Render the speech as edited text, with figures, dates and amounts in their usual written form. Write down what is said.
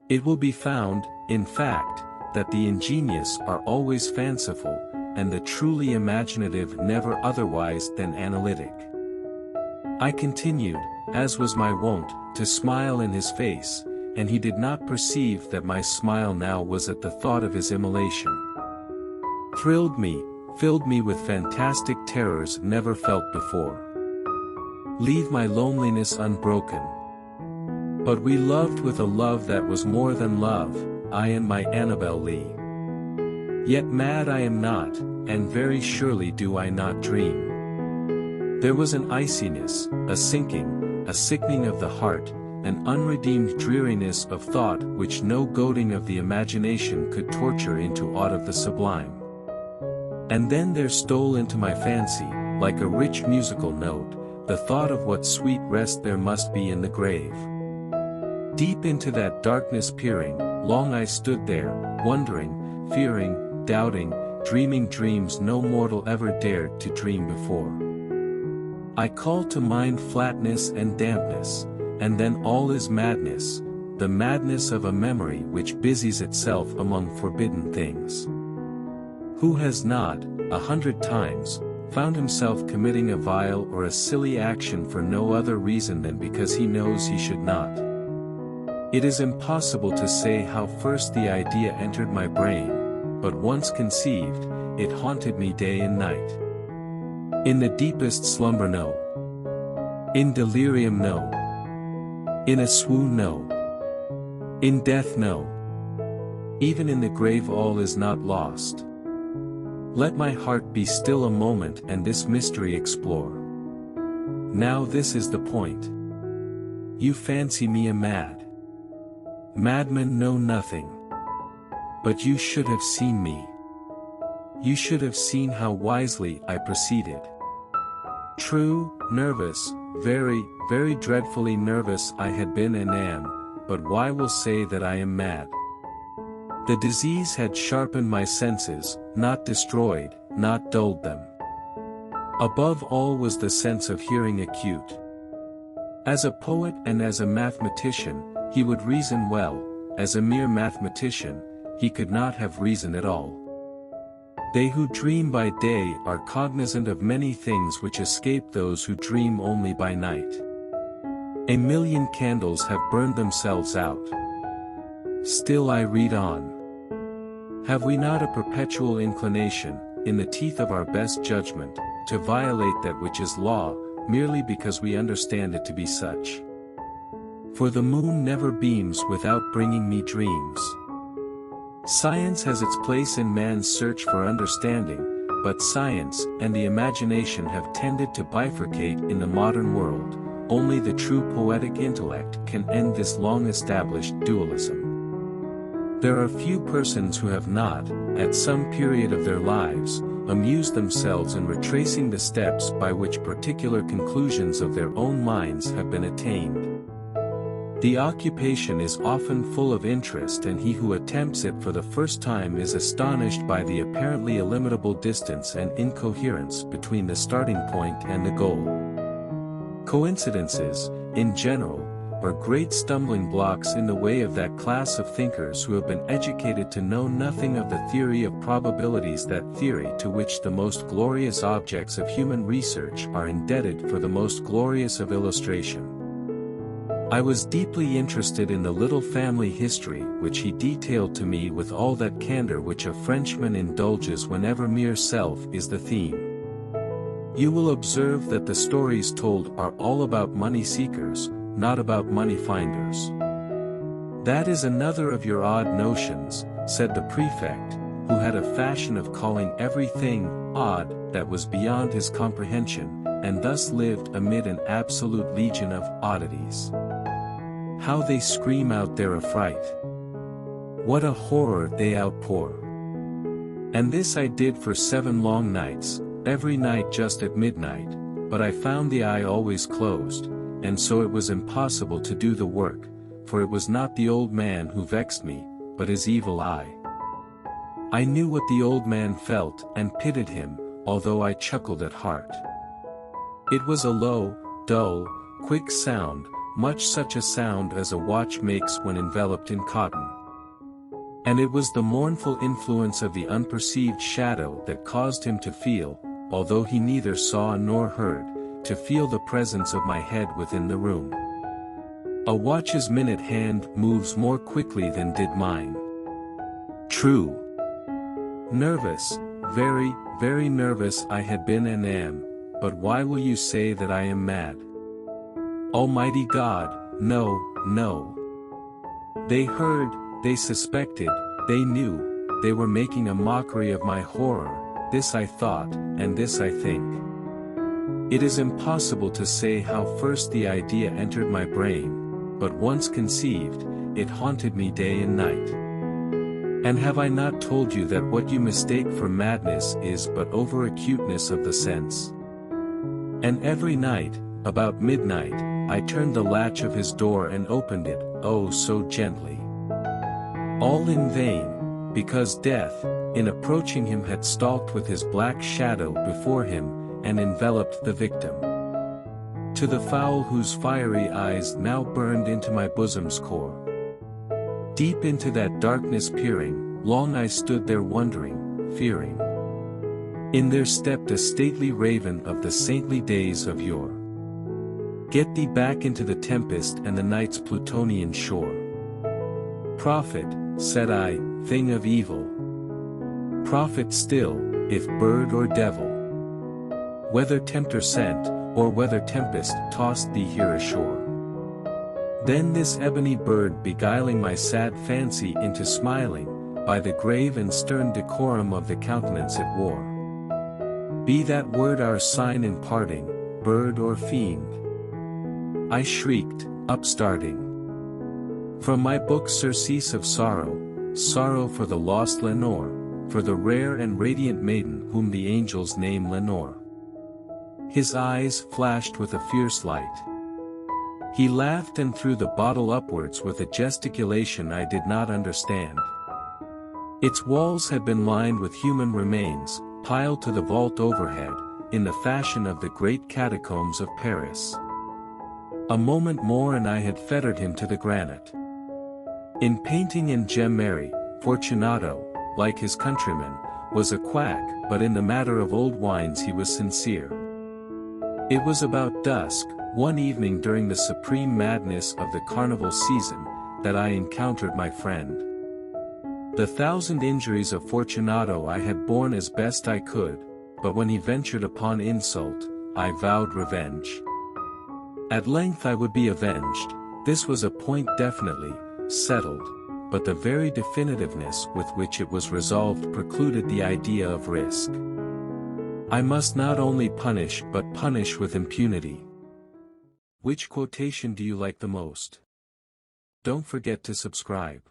It will be found, in fact, that the ingenious are always fanciful, and the truly imaginative never otherwise than analytic. I continued, as was my wont, to smile in his face, and he did not perceive that my smile now was at the thought of his immolation. Thrilled me, filled me with fantastic terrors never felt before. Leave my loneliness unbroken. But we loved with a love that was more than love, I and my Annabel Lee. Yet mad I am not, and very surely do I not dream. There was an iciness, a sinking, a sickening of the heart, an unredeemed dreariness of thought which no goading of the imagination could torture into aught of the sublime. And then there stole into my fancy, like a rich musical note, the thought of what sweet rest there must be in the grave. Deep into that darkness peering, long I stood there, wondering, fearing, doubting, dreaming dreams no mortal ever dared to dream before. I call to mind flatness and dampness, and then all is madness, the madness of a memory which busies itself among forbidden things. Who has not, 100 times, found himself committing a vile or a silly action for no other reason than because he knows he should not? It is impossible to say how first the idea entered my brain, but once conceived, it haunted me day and night. In the deepest slumber no. In delirium no. In a swoon no. In death no. Even in the grave all is not lost. Let my heart be still a moment and this mystery explore. Now this is the point. You fancy me a madman know nothing. But you should have seen me. You should have seen how wisely I proceeded. True, nervous, very, very dreadfully nervous I had been and am, but why will say that I am mad? The disease had sharpened my senses, not destroyed, not dulled them. Above all was the sense of hearing acute. As a poet and as a mathematician, he would reason well; as a mere mathematician, he could not have reason at all. They who dream by day are cognizant of many things which escape those who dream only by night. A million candles have burned themselves out. Still I read on. Have we not a perpetual inclination, in the teeth of our best judgment, to violate that which is law, merely because we understand it to be such? For the moon never beams without bringing me dreams. Science has its place in man's search for understanding, but science and the imagination have tended to bifurcate in the modern world. Only the true poetic intellect can end this long-established dualism. There are few persons who have not, at some period of their lives, amused themselves in retracing the steps by which particular conclusions of their own minds have been attained. The occupation is often full of interest, and he who attempts it for the first time is astonished by the apparently illimitable distance and incoherence between the starting point and the goal. Coincidences, in general, are great stumbling blocks in the way of that class of thinkers who have been educated to know nothing of the theory of probabilities, that theory to which the most glorious objects of human research are indebted for the most glorious of illustration. I was deeply interested in the little family history which he detailed to me with all that candor which a Frenchman indulges whenever mere self is the theme. You will observe that the stories told are all about money seekers, not about money finders. That is another of your odd notions, said the prefect, who had a fashion of calling everything odd that was beyond his comprehension, and thus lived amid an absolute legion of oddities. How they scream out their affright! What a horror they outpour! And this I did for 7 long nights, every night just at midnight, but I found the eye always closed, and so it was impossible to do the work, for it was not the old man who vexed me, but his evil eye. I knew what the old man felt, and pitied him, although I chuckled at heart. It was a low, dull, quick sound, much such a sound as a watch makes when enveloped in cotton. And it was the mournful influence of the unperceived shadow that caused him to feel, although he neither saw nor heard, to feel the presence of my head within the room. A watch's minute hand moves more quickly than did mine. True. Nervous, very, very nervous I had been and am, but why will you say that I am mad? Almighty God, no, no. They heard, they suspected, they knew, they were making a mockery of my horror, this I thought, and this I think. It is impossible to say how first the idea entered my brain, but once conceived, it haunted me day and night. And have I not told you that what you mistake for madness is but over-acuteness of the sense? And every night, about midnight, I turned the latch of his door and opened it, oh so gently. All in vain, because death, in approaching him had stalked with his black shadow before him, and enveloped the victim. To the fowl whose fiery eyes now burned into my bosom's core. Deep into that darkness peering, long I stood there wondering, fearing. In there stepped a stately raven of the saintly days of yore. Get thee back into the tempest and the night's Plutonian shore. Prophet, said I, thing of evil. Prophet still, if bird or devil. Whether tempter sent, or whether tempest tossed thee here ashore. Then this ebony bird beguiling my sad fancy into smiling, by the grave and stern decorum of the countenance it wore. Be that word our sign in parting, bird or fiend? I shrieked, upstarting. From my book Surcease of Sorrow, sorrow for the lost Lenore, for the rare and radiant maiden whom the angels name Lenore. His eyes flashed with a fierce light. He laughed and threw the bottle upwards with a gesticulation I did not understand. Its walls had been lined with human remains, piled to the vault overhead, in the fashion of the great catacombs of Paris. A moment more and I had fettered him to the granite. In painting and gem-merry, Fortunato, like his countrymen, was a quack, but in the matter of old wines he was sincere. It was about dusk, one evening during the supreme madness of the carnival season, that I encountered my friend. The 1,000 injuries of Fortunato I had borne as best I could, but when he ventured upon insult, I vowed revenge. At length I would be avenged, this was a point definitely settled, but the very definitiveness with which it was resolved precluded the idea of risk. I must not only punish but punish with impunity. Which quotation do you like the most? Don't forget to subscribe.